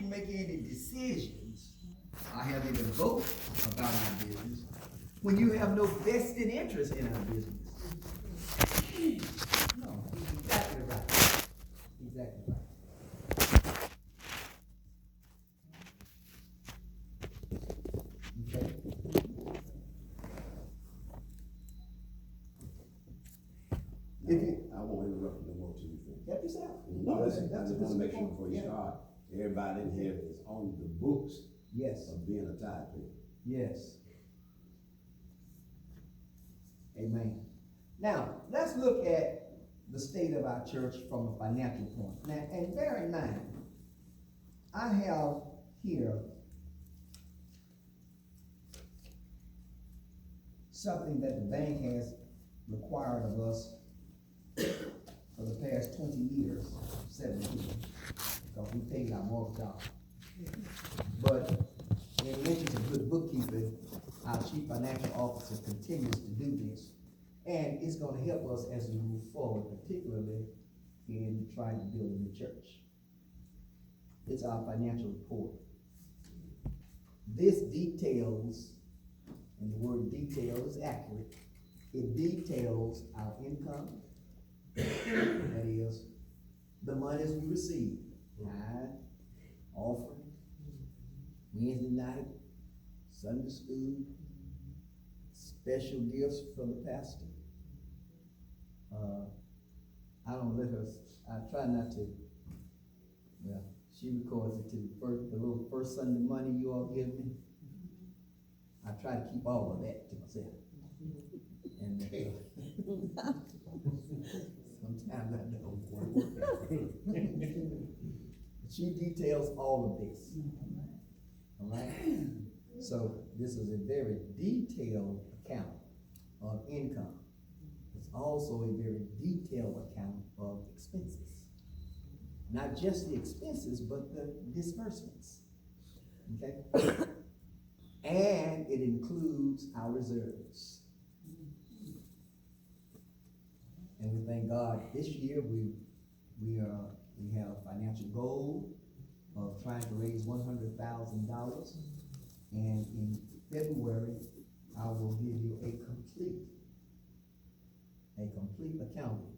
can make any decisions or have any vote about our business when you have no vested interest in our business? No, he's exactly right. Exactly right. Okay. If you, I won't interrupt you no more till you finish. help yourself. No, listen, I That's just a wanna make good sure point. before you Yeah. start, everybody in here is on the books Yes, of being a tithe payer. yes. Amen. Now, let's look at the state of our church from a financial point. Now, and bear in mind, I have here something that the bank has required of us for the past 20 years, 17, because we paid our mortgage off. But in the interest of good bookkeeping, our chief financial officer continues to do this. And it's gonna help us as we move forward, particularly in trying to build a new church. It's our financial report. This details, and the word detail is accurate, it details our income, that is, the monies we receive, tithe, offering, Wednesday night, Sunday school, special gifts from the pastor. I don't let her, I try not to, well, she records it to the little first Sunday money you all give me. I try to keep all of that to myself. And sometimes I don't. She details all of this. All right? So this is a very detailed account of income. It's also a very detailed account of expenses. Not just the expenses, but the disbursements. Okay? And it includes our reserves. And we thank God this year we have a financial goal of trying to raise $100,000. And in February, I will give you a complete accounting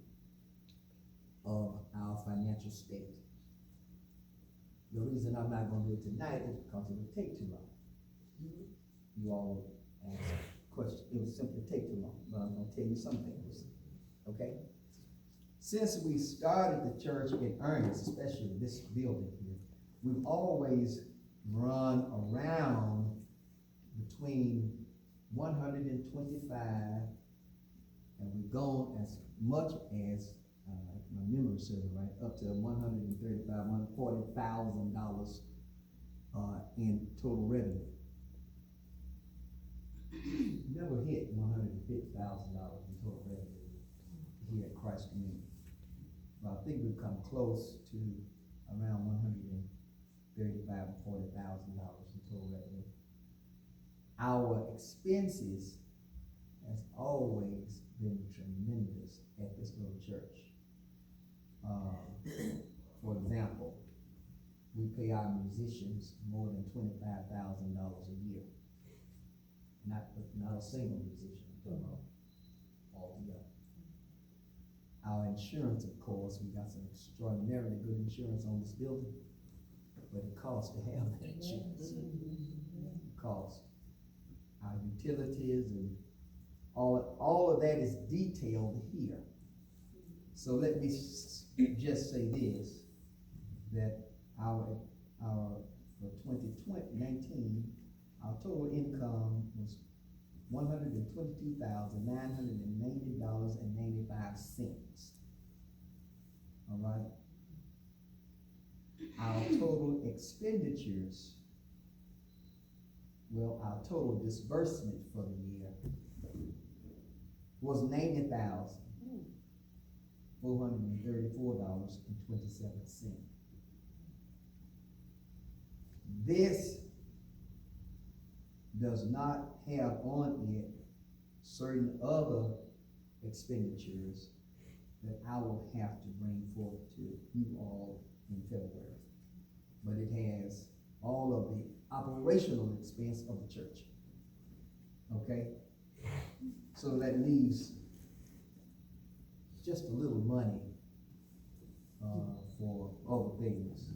of our financial state. The reason I'm not gonna do it tonight is because it would take too long. You all asked questions, it would simply take too long, but I'm gonna tell you some things, okay? Since we started the church in earnest, especially this building here, we've always run around between 125, and we've gone as much as, my memory serves me right, up to $135,000, $140,000 in total revenue. Never hit $150,000 in total revenue here at Christ Community. But I think we've come close to around $135,000 and $40,000 in total revenue. Our expenses has always been tremendous at this little church. For example, we pay our musicians more than $25,000 a year. Not a single musician, I'm talking about altogether. Our insurance, of course, we got some extraordinarily good insurance on this building, but it costs to have that insurance. It costs. Our utilities and all of that is detailed here. So let me just say this, that our for 2019, our total income was $122,990.95. All right. Our total expenditures, well, our total disbursement for the year was $90,434.27. This does not have on it certain other expenditures that I will have to bring forth to you all in February. But it has operational expense of the church. Okay? So that leaves just a little money, for other things.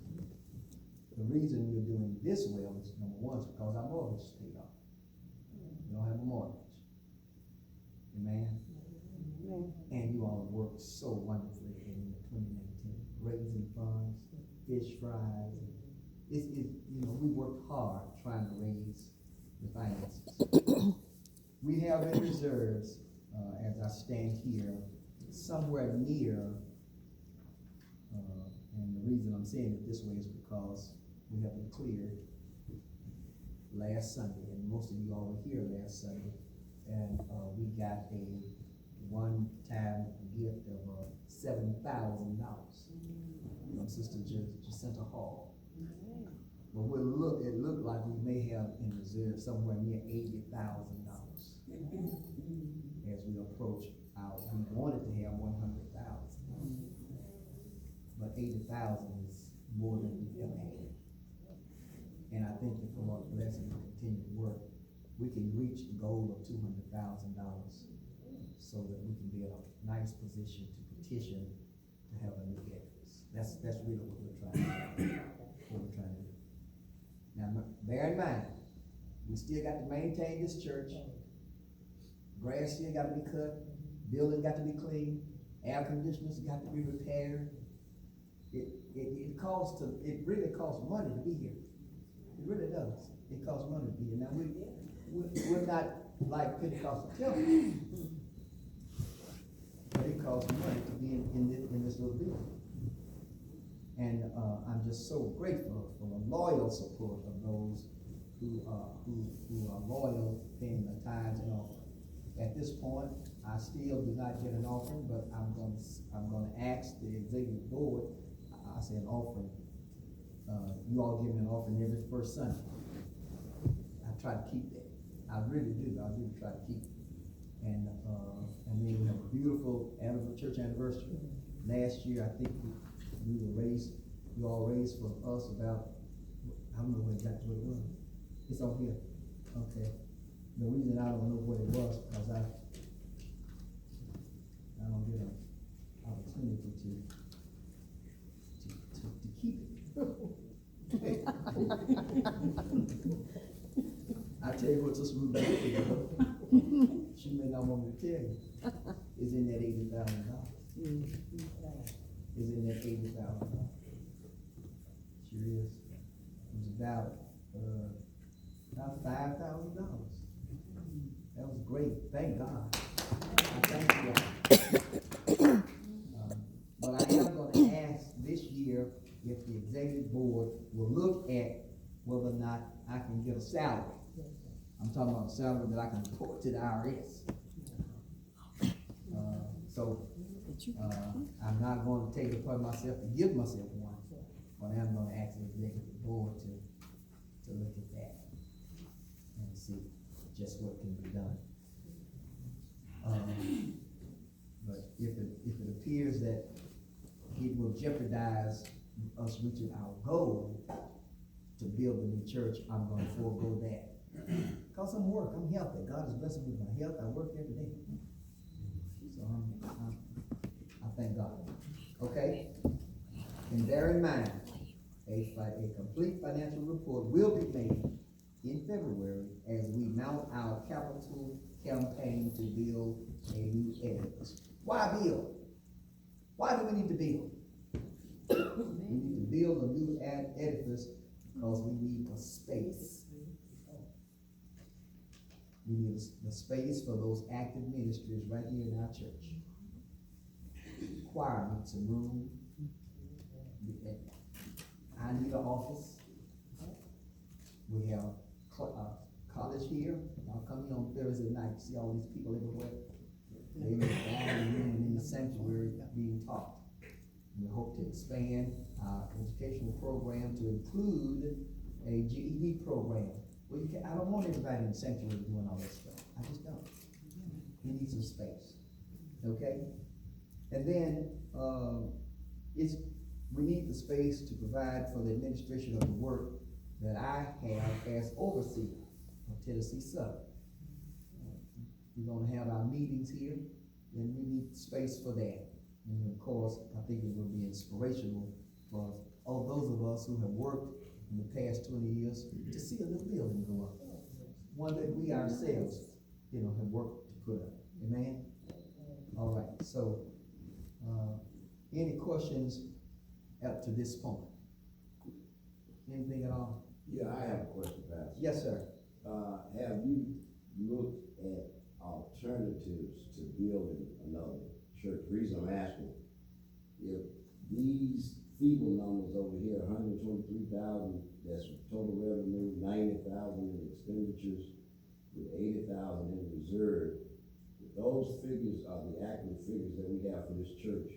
The reason we're doing this well is, number one, is because our mortgage is paid off. We don't have a mortgage. Amen? And you all have worked so wonderfully in 2019, raising funds, fish fries. We worked hard trying to raise the finances. We have in reserves, as I stand here, somewhere near, and the reason I'm saying it this way is because we have been cleared last Sunday, and most of you all were here last Sunday, and we got a one-time gift of $7,000 from Sister Jacinta Hall. But it looked like we may have in reserve somewhere near $80,000 as we approach our. We wanted to have 100,000, but 80,000 is more than we ever had. And I think that from our blessing and continued work, we can reach the goal of $200,000 so that we can be in a nice position to petition to have a new edifice. That's really what we're trying to do. Now, bear in mind, we still got to maintain this church. Grass still got to be cut. Building got to be cleaned. Air conditioners got to be repaired. It really costs money to be here. It really does. It costs money to be here. Now, we're not like Pentecostal temple, but it costs money to be in this little building. And I'm just so grateful for the loyal support of those who are loyal, paying the tithes and offering. At this point, I still do not get an offering, but I'm going to ask the executive board. I say an offering. You all give me an offering every first Sunday. I try to keep that. I really do. I really try to keep it. And then we have a beautiful church anniversary. Last year, I think you all raised for us about, I don't know exactly what it was. It's on here. Okay. The reason I don't know what it was because I don't get an opportunity to keep it. I tell you what, Sister Ruth, she may not want me to tell you. It's in that $80,000. Is in that $80,000. Sure is. It was about $5,000. That was great. Thank God. I thank you. But I am going to ask this year if the executive board will look at whether or not I can get a salary. I'm talking about a salary that I can report to the IRS. I'm not going to take it upon myself to give myself one, but I'm going to ask the executive board to look at that and see just what can be done. But if it appears that it will jeopardize us reaching our goal to build a new church, I'm going to forego that. Because I'm healthy. God is blessing me with my health. I work every day. So I thank God. Okay? And bear in mind, a complete financial report will be made in February as we mount our capital campaign to build a new edifice. Why build? Why do we need to build? We need to build a new edifice because we need a space. We need the space for those active ministries right here in our church. Choir needs some room. I need an office. We have college here. I'll come here on Thursday night to see all these people everywhere. They're in the dining room and in the sanctuary being taught. We hope to expand our educational program to include a GED program. Well, I don't want everybody in the sanctuary doing all that stuff. I just don't. We need some space. Okay? And then we need the space to provide for the administration of the work that I have as overseer of Tennessee Southern. We're gonna have our meetings here, and we need space for that. And of course, I think it will be inspirational for all those of us who have worked in the past 20 years to see a little building go up. One that we ourselves, have worked to put up. Amen? All right, so, any questions up to this point? Anything at all? Yeah, I have a question, Pastor. Yes, sir. Have you looked at alternatives to building another church? Reason I'm asking, if these feeble numbers over here, 123,000, that's total revenue, 90,000 in expenditures, with 80,000 in reserve, if those figures are the accurate figures that we have for this church,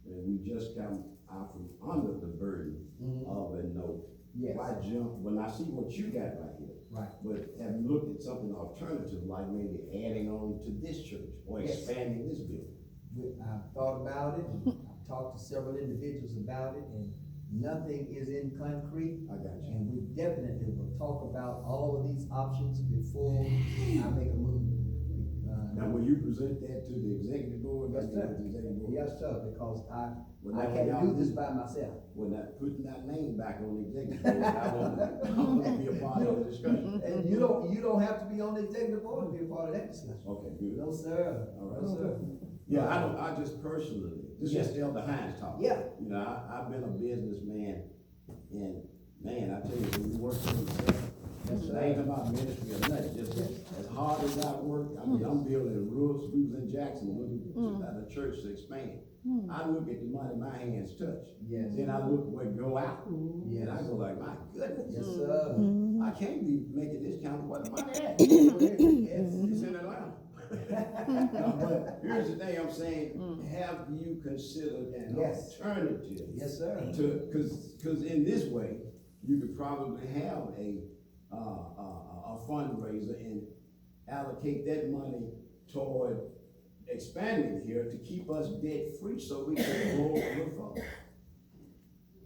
and we just come out from under the burden of a note. Yes. Why jump, when I see what you got right here? Right. But have you looked at something alternative, like maybe adding on to this church, or Yes. expanding this building? I've thought about it, and I've talked to several individuals about it, and nothing is in concrete. I got you. And we definitely will talk about all of these options before I make a move. Now, will you present that to the executive board? Yes, sir. The executive board? Yes, sir, because I Well, can't now, do this by myself. We're not putting that name back on the executive board. I want to be a part of the discussion. And you don't have to be on the executive board to be a part of that discussion. Okay, good. No, sir. All right. No, sir. Yeah, I just personally, this is just Elder Hines talking. Yeah. You know, I've been a businessman, and man, I tell you, when you work for yourself, it ain't about ministry or nothing, just as hard as I work, I mean, I'm building roofs, we was in Jackson, looking at a church to expand. I look at the money my hands touch. Yes. Then I look what go out, Yes. and I go like, my goodness. Yes, sir. I can't be making this count, what am I at? Yes. It's in Atlanta. But here's the thing I'm saying, have you considered an Yes. alternative? Yes, sir. Cause in this way, you could probably have a fundraiser and allocate that money toward expanding here to keep us debt free so we can grow a little further.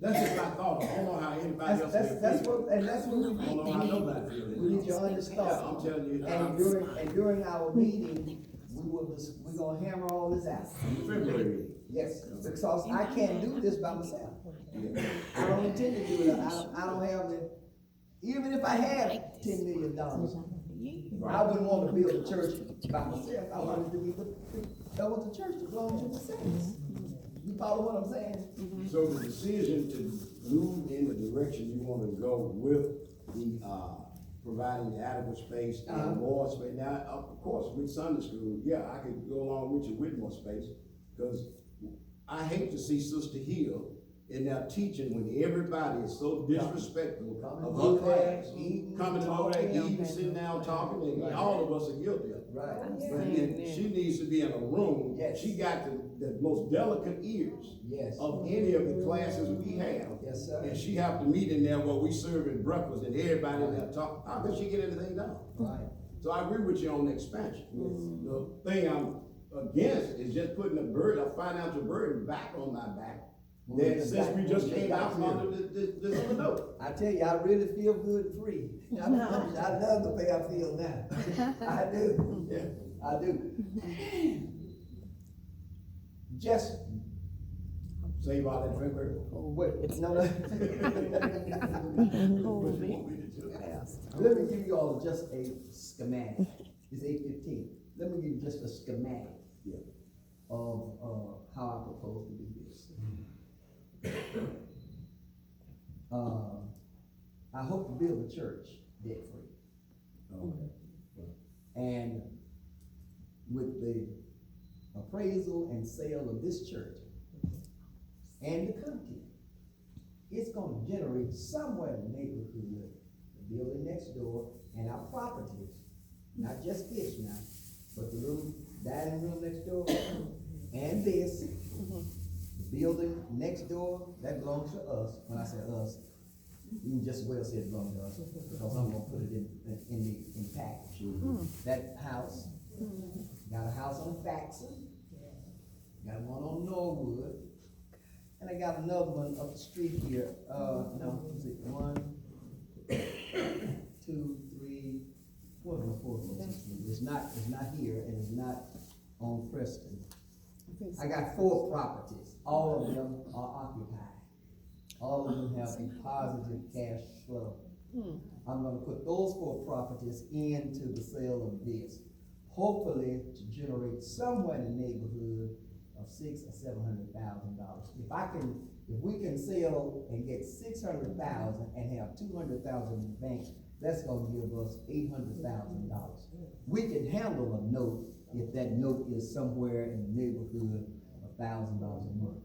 That's just my thought. I don't know how anybody else That's feel. what we I don't know how need. nobody feels. We need your honest Yeah, thought. I'm telling you. And during our meeting, we're gonna hammer all this out. February. Yes, because I can't do this by myself. Yeah. I don't intend to do it. I don't have the, even if I had $10 million, I wouldn't want to build a church by myself. I want it to be I want the church to belong to the saints. You follow what I'm saying? So the decision to move in the direction you want to go with the, providing the adequate space and more space. Now, of course, with Sunday school, yeah, I could go along with you with more space, because I hate to see Sister Hill in there teaching when everybody is so disrespectful of her class. Coming over there, eating, sitting down, talking, and all of us are guilty of it. Right. But then she needs to be in a room. Yes. She got the most delicate ears Yes. of any of the classes we have. Yes, sir. And she have to meet in there while we serving breakfast and everybody in there talking. How could she get anything done? Right. So I agree with you on the expansion. The thing I'm against is just putting a financial burden back on my back. That since we just came out from under this other note. I tell you, I really feel good and free. I love the way I feel now. I do. Yeah. I do. Just Save all that February. wait, no. What you want me to do? Let me give you all just a schematic. It's 8:15. Let me give you just a schematic Yeah. of how I propose to do this. I hope to build a church debt free. Okay. And with the appraisal and sale of this church and the content, it's gonna generate somewhere in the neighborhood, the building next door and our properties, not just this now, but the little dining room next door and this, the building next door, that belongs to us. When I say us, you can just as well say it belongs to us, because I'm gonna put it in the package. That house, got a house on Faxon, got one on Norwood, and I got another one up the street here, no, is it one? not here and is not on Preston. I got 4 properties, all of them are occupied. All of them have a positive cash flow. I'm gonna put those 4 properties into the sale of this, hopefully to generate somewhere in the neighborhood of $600,000 or $700,000. If we can sell and get 600,000 and have 200,000 in the bank, that's gonna give us $800,000. We can handle a note if that note is somewhere in the neighborhood of $1,000 a month.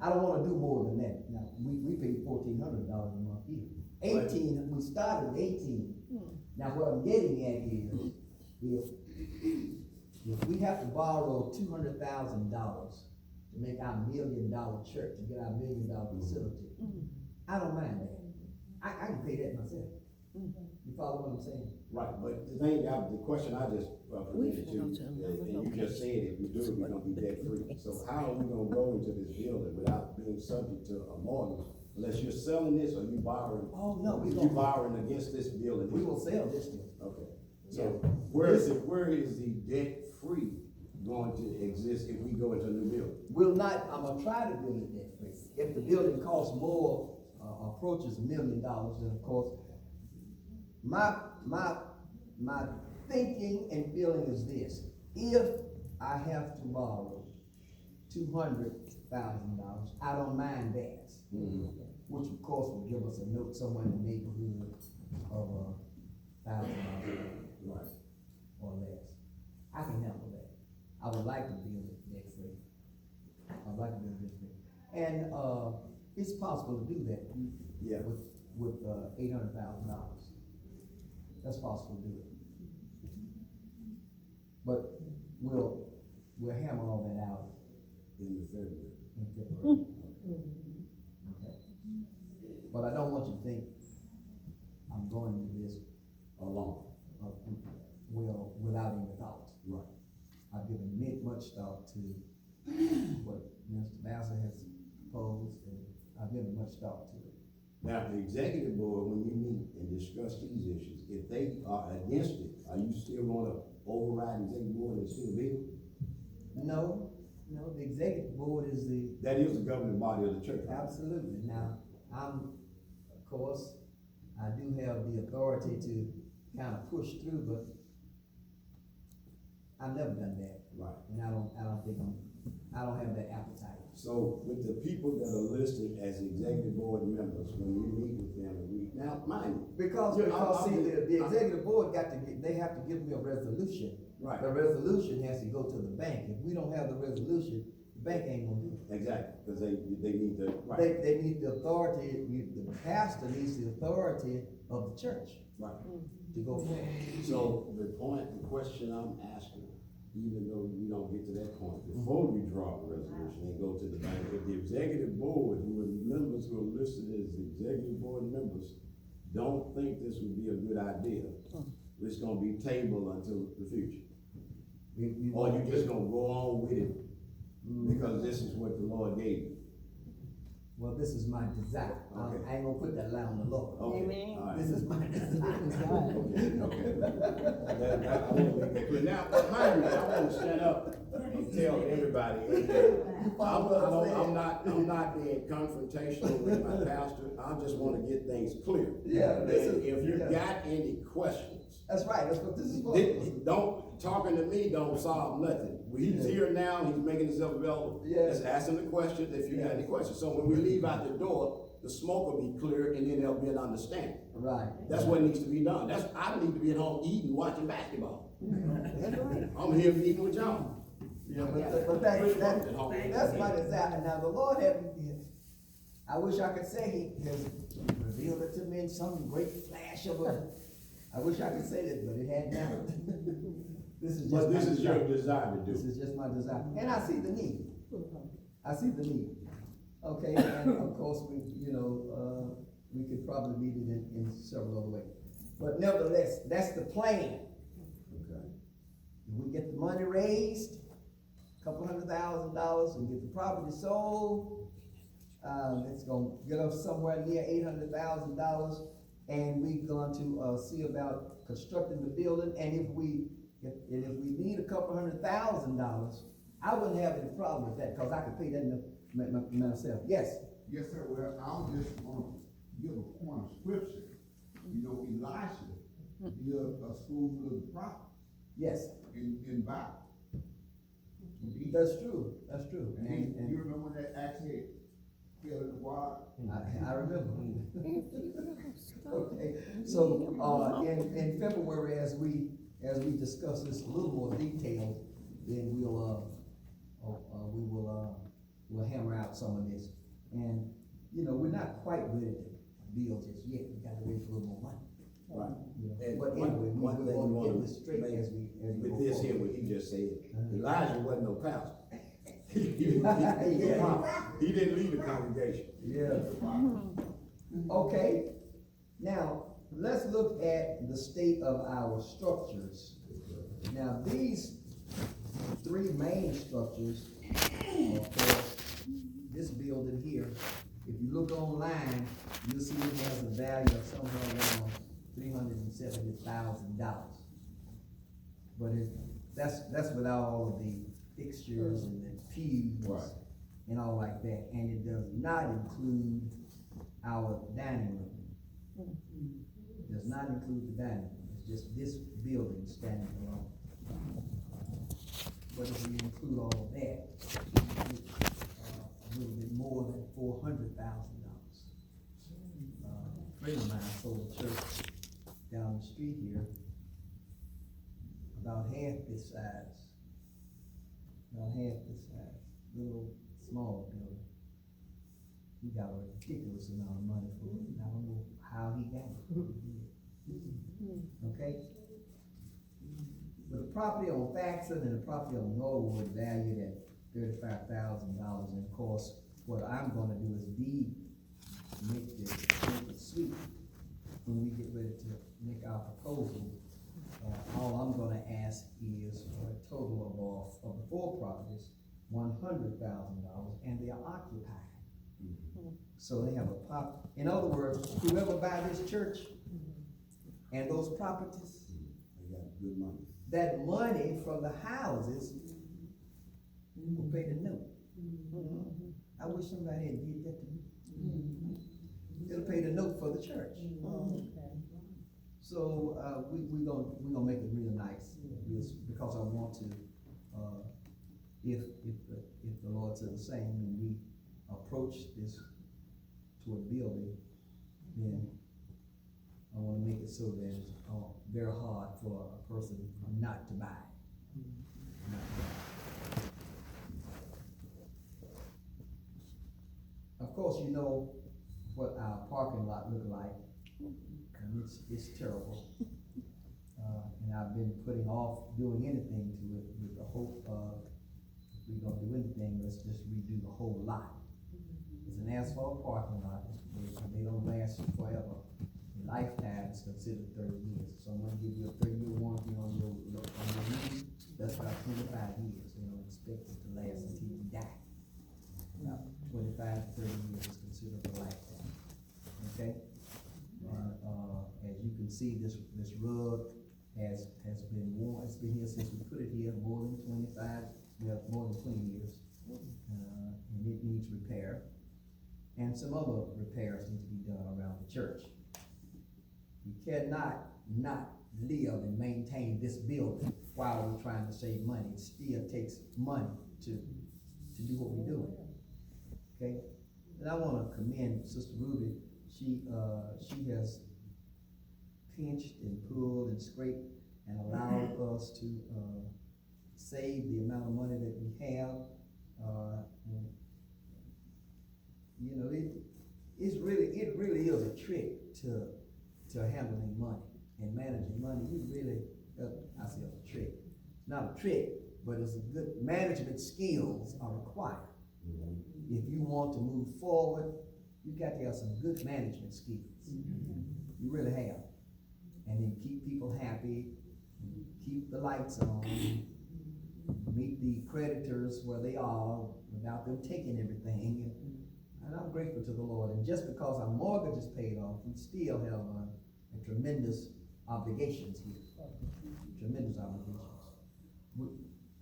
I don't wanna do more than that. Now, we pay $1,400 a month here. 18, we started with 18. Now, what I'm getting at is, if we have to borrow $200,000 to make our $1 million church, to get our $1 million facility, I don't mind that. I can pay that myself. You follow what I'm saying? Right, but the question I just presented to you, and you just said if we do it, we're gonna be debt free. So how are we gonna go into this building without being subject to a mortgage? Unless you're selling this or you borrowing? Oh, no, we You gonna, borrowing against this building? we will sell this thing. Okay, Yeah. so where is the debt free going to exist if we go into a new building? I'm gonna try to build it debt free. If the building costs more, approaches $1 million, then of course, my thinking and feeling is this: if I have to borrow $200,000, I don't mind that. Which of course will give us a note somewhere in the neighborhood of $1,000 Right. or less. I can handle that. I would like to build it debt free. I'd like to build it debt free. And, it's possible to do that. Yeah. With $800,000. That's possible to do it. But we'll hammer all that out In the February. in February. Okay. But I don't want you to think I'm going into this, Alone. well, without any thought. Right. I've given much thought to what Mr. Bassett has proposed, and I've given much thought to it. Now, the executive board, when you meet and discuss these issues, if they are against it, are you still gonna override the executive board and still be? No, the executive board is the, That is the governing body of the church. absolutely. Now, of course, I do have the authority to kind of push through, but I've never done that. Right. And I don't have that appetite. So with the people that are listed as executive board members, when you meet with them, now, mind you. Because the executive board they have to give me a resolution. Right. The resolution has to go to the bank. If we don't have the resolution, the bank ain't gonna do it. Exactly, because they need the, right. They need the authority, the pastor needs the authority of the church Right. to go forward. So the question I'm asking, even though we don't get to that point, before we draw a resolution and go to the bank, if the executive board, who are members who are listed as executive board members, don't think this would be a good idea, it's gonna be tabled until the future. Or you just gonna go on with it, because this is what the Lord gave you. Well, this is my desire. Okay. I ain't gonna put that lie on the Lord. Okay, Amen. all right. This is my desire. Okay. I won't make it clear. Now, mind you, I want to stand up and tell everybody, I'm not being confrontational with my pastor, I just want to get things clear. Yeah, And if you got any questions, That's right, that's what this is for. talking to me don't solve nothing. He's here now, he's making himself available. Yeah. Just ask him the question if you got any questions. So when we leave out the door, the smoke will be clear and then there'll be an understanding. Right. That's what needs to be done. I need to be at home eating, watching basketball. I'm here eating with y'all. Yeah, but that's my desire. Now, the Lord I wish I could say he has revealed it to me in some great flash of I wish I could say that, but it hadn't happened. This is your desire to do. This is just my desire. And I see the need. I see the need. Okay, and of course, we could probably meet it in several other ways. But nevertheless, that's the plan. Okay. If we get the money raised, $200,000, and get the property sold, it's gonna get us somewhere near $800,000, and we're going to see about constructing the building. And if we and if we need $200,000, I wouldn't have any problem with that, cause I could pay that myself, yes, Yes, sir, well, I'm just gonna give a point of scripture. You know, Elisha built a school of the prophets yes, in Bible. that's true, And you remember when that axe head fell in the water? I remember. Okay, so, in February, as we discuss this a little more detailed, then we'll hammer out some of this. And, you know, we're not quite ready to build this yet, we gotta wait for a little more money. Right. You know, And but one anyway, thing we you want to wanna get this straight make as we go with this here, forward. what he just said, Uh-huh. Elijah wasn't no pastor. He didn't lead the congregation. Yeah. Okay, now, let's look at the state of our structures. Now, these three main structures, of course, this building here, if you look online, you'll see it has a value of somewhere around $370,000. But that's without all of the fixtures and the pews Right. and all like that, and it does not include our dining room. Does not include the dining room, it's just this building standing alone. But if we include all of that, a little bit more than $400,000. A friend of mine sold a church down the street here, about half this size. Little, small building. He got a ridiculous amount of money for it, and I don't know how he got it. Okay? But the property on Faxon and the property on Norwood valued at $35,000, and of course, what I'm gonna do is make this suite. When we get ready to make our proposal, all I'm gonna ask is for a total of the four properties, $100,000, and they are occupied. So they have in other words, whoever buy this church and those properties, They got good money. that money from the houses will pay the note. I wish somebody had did that to me. It'll pay the note for the church. So, we're gonna make it real nice, because I want to, if the Lord said the same, and we approach this toward building, then I wanna make it so that it's very hard for a person not to buy. Not to buy. Of course, you know what our parking lot look like, and it's terrible. And I've been putting off doing anything to it with the hope of, if we're gonna do anything, let's just redo the whole lot. It's an asphalt parking lot, they don't last forever. A lifetime is considered 30 years. So I'm gonna give you a 30-year warranty on your roof. That's about 25 years, you know, expect it to last until you die. About 25 to 30 years is considered a lifetime, okay? As you can see, this rug has been worn, it's been here since we put it here, more than 20 years. And it needs repair. And some other repairs need to be done around the church. You cannot not live and maintain this building while we're trying to save money. It still takes money to do what we're doing, okay? And I wanna commend Sister Ruby. She has pinched and pulled and scraped and allowed us to, save the amount of money that we have. And, you know, it really is a trick to handling money and managing money. You really, I say it's a trick. Not a trick, but it's a good management skills are required. If you want to move forward, you got to have some good management skills. You really have. And then keep people happy, keep the lights on, meet the creditors where they are without them taking everything. And I'm grateful to the Lord. And just because our mortgage is paid off, we still have a tremendous obligations here, tremendous obligations.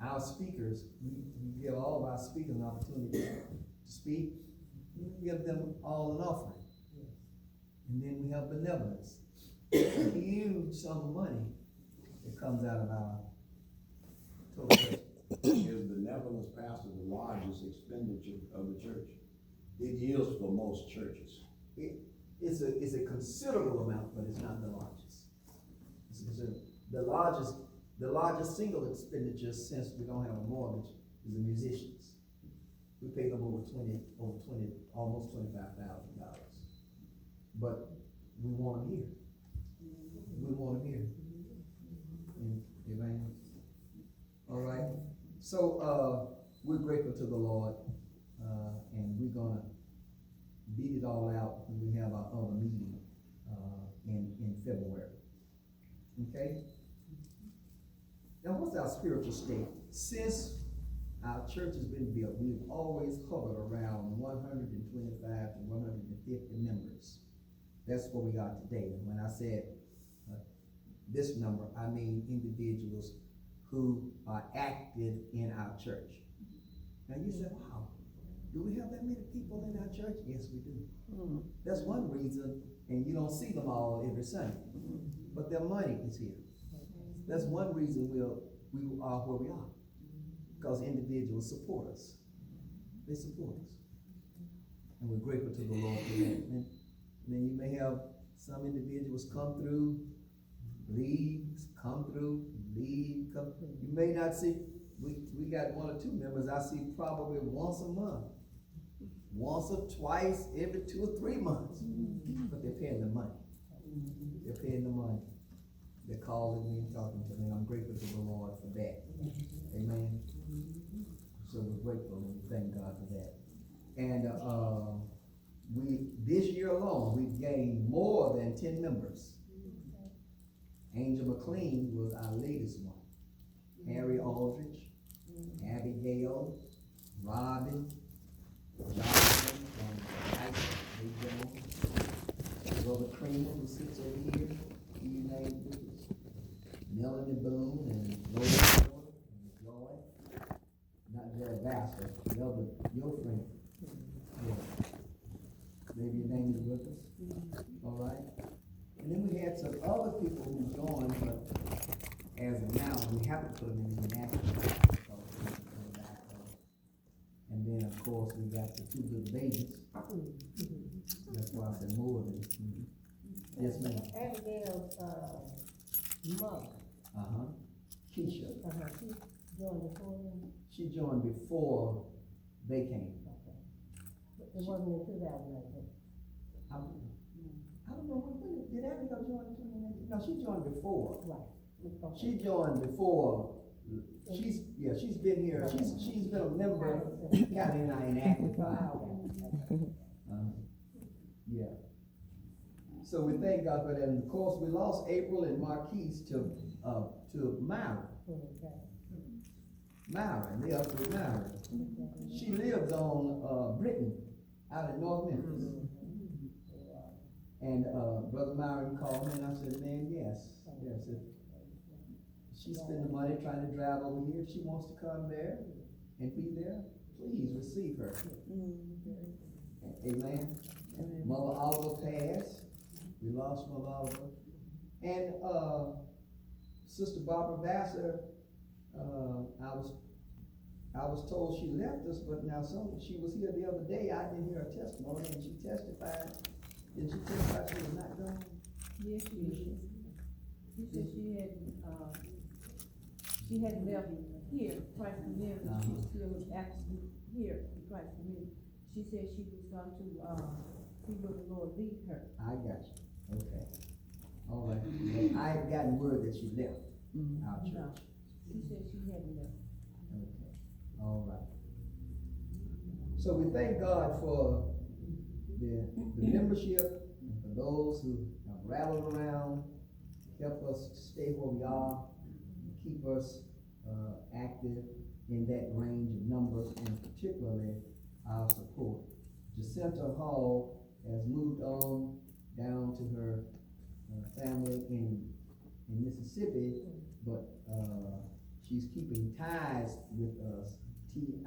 Our speakers, we give all of our speakers an opportunity to speak. We give them all an offering. And then we have benevolence. A huge sum of money that comes out of our total budget. Is benevolence, Pastor, the largest expenditure of the church? It is for most churches. It's a considerable amount, but it's not the largest. The largest single expenditure, since we don't have a mortgage, is the musicians. We pay them almost $25,000. But we want them here. We want them here. Amen. All right. So, we're grateful to the Lord, and we're gonna beat it all out when we have our other meeting, in February. Okay? Now, what's our spiritual state? Since our church has been built, we've always hovered around 125 to 150 members. That's what we are today. And when I said this number, I mean individuals who are active in our church. Now you say, wow, do we have that many people in our church? Yes, we do. That's one reason, and you don't see them all every Sunday, but their money is here. That's one reason we are where we are, because individuals support us. They support us. And we're grateful to the Lord for that. And then you may have some individuals come through, leave, come through, leave, come through. You may not see, we got one or two members I see probably once a month, once or twice every 2 or 3 months, but they're paying the money. They're paying the money. They're calling me and talking to me, and I'm grateful to the Lord for that. Amen. So we're grateful and we thank God for that. And this year alone, we've gained more than 10 members. Angel McLean was our latest one. Harry Aldridge, Abigail, Robin, Jonathan, and Isaac, Brother Kramer, who sits over here, he named it. Melanie Boone and Lola and Joy, not Joy Vassar, your friend. Yeah. Maybe your name is with us. All right. And then we had some other people who joined, but as of now, we have to put them in the national. And then, of course, we got the 2 good babies. That's why I said more than. Yes, ma'am. Abigail's mother. Keisha. She joined before them. She joined before they came. Okay. But it wasn't in 2019. I don't know, when did Abigail join in 2019? No, she joined before. Right. She joined before. She's been here. She's been a member. County and I inactive. Yeah. So we thank God for that. And of course, we lost April and Marquise to Myra. Myra, and they up with Myra. She lives on Britain, out in North Memphis. And Brother Myron called me and I said, man, yes. She spent the money trying to drive over here. If she wants to come there and be there, please receive her. Amen. Mother Oliver passed. We lost Mother Oliver. And Sister Barbara Vassar, I was told she left us, but now she was here the other day. I didn't hear her testimony, and she testified. Did she testify she was not gone? Yes, she is. She said she had left here, Christ Community, she still was active here, in Christ Community. She said she was going to, see where the Lord lead her. I got you. Okay. All right. Well, I had gotten word that she left our church. No, she said she hadn't left. Okay. All right. So we thank God for the membership and for those who have rallied around, help us stay where we are, keep us active in that range of numbers, and particularly our support. Jacinta Hall has moved on down to her family in in Mississippi, but, she's keeping ties with us, TIES,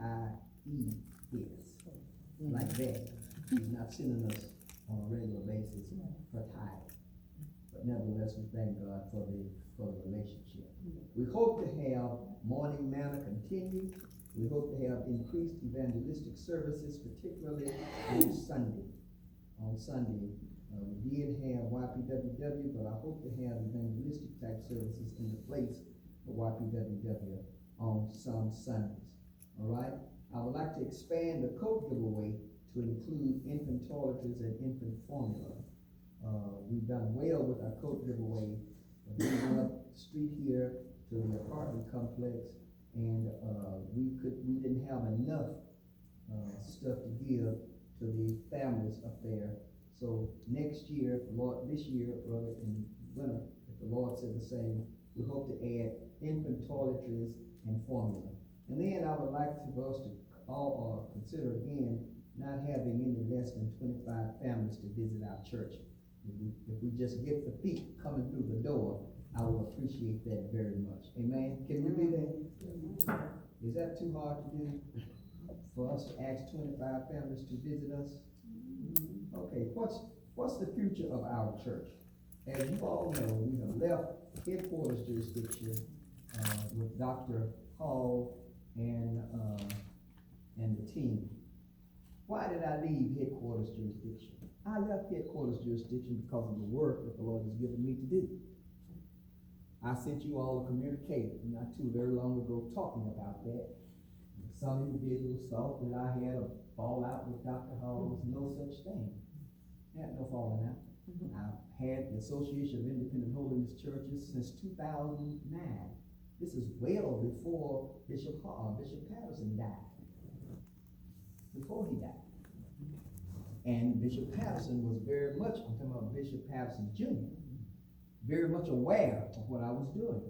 like that. She's not sending us on a regular basis for tithe. But nevertheless, we thank God for the relationship. We hope to have morning manna continue. We hope to have increased evangelistic services, particularly on Sunday. On Sunday, we did have YPWW, but I hope to have evangelistic type services in the place for YPWW on some Sundays. All right? I would like to expand the coat giveaway to include infant toiletries and infant formula. We've done well with our coat giveaway. We went up the street here to the apartment complex, and we didn't have enough stuff to give to the families up there. So next year, this year, rather in winter, if the Lord said the same, we hope to add infant toiletries and formula. And then I would like for us to all consider again not having any less than 25 families to visit our church. If we just get the feet coming through the door, I will appreciate that very much. Amen? Can we do that? Is that too hard to do? For us to ask 25 families to visit us? Okay, what's the future of our church? As you all know, we have left headquarters jurisdiction with Dr. Hall and the team. Why did I leave headquarters jurisdiction? I left headquarters jurisdiction because of the work that the Lord has given me to do. I sent you all a communique not too very long ago talking about that. Some individuals thought that I had a fallout with Dr. Hall. No such thing. I had no falling out. I've had the Association of Independent Holiness Churches since 2009. This is well before Bishop Patterson died. Before he died. And Bishop Patterson was very much, I'm talking about Bishop Patterson Jr., very much aware of what I was doing.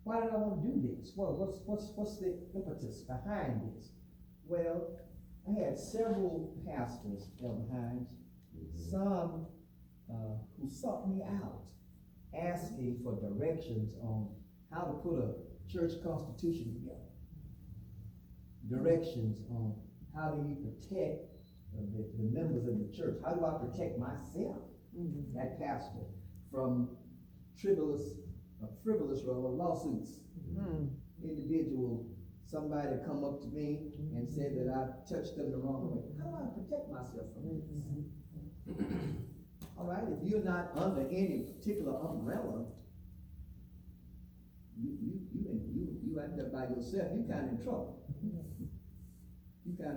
Why did I want to do this? Well, what's the impetus behind this? Well, I had several pastors, Elder Hines, some who sought me out, asking for directions on how to put a church constitution together. Directions on how do you protect the members of the church. How do I protect myself, that pastor, from frivolous lawsuits? Individual, somebody come up to me and said that I touched them the wrong way. How do I protect myself from this? All right, if you're not under any particular umbrella, you end up by yourself. You're kind of in trouble. You kind of